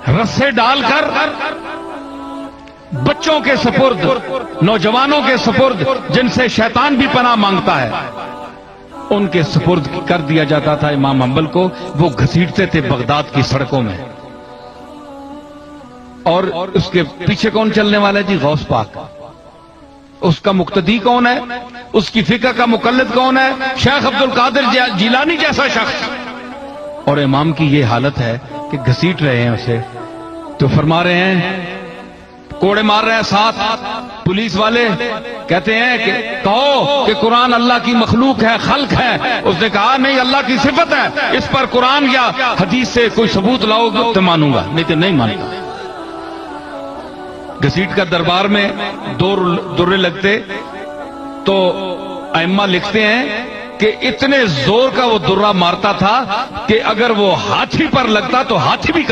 रस्से डालकर बच्चों के सुपुर्द, नौजवानों के सुपुर्द, जिनसे शैतान भी पनाह मांगता है, उनके सुपुर्द कर दिया जाता था इमाम हंबल को। वो घसीटते थे बगदाद की सड़कों में। और उसके पीछे कौन चलने वाला है जी? गौस पाक। उसका मुक्तदी कौन है? उसकी फिक्र का मुकल्लिद कौन है? शेख अब्दुल कादिर जिलानी जैसा शख्स। और इमाम की ये हालत है कि घसीट रहे हैं उसे, तो फरमा रहे हैं, कोड़े मार रहे हैं साथ पुलिस वाले, कहते हैं कि कहो कि कुरान अल्लाह की मखलूक है, खल्क है। उसने कहा नहीं, अल्लाह की सिफत है, इस पर कुरान या हदीस से कोई सबूत लाओगे तो मानूंगा, नहीं तो नहीं मानूंगा। घसीट का दरबार में दुर्रे लगते तो अइम्मा लिखते हैं कि इतने जोर का वो दुर्रा मारता था कि अगर वो हाथी पर लगता तो हाथी भी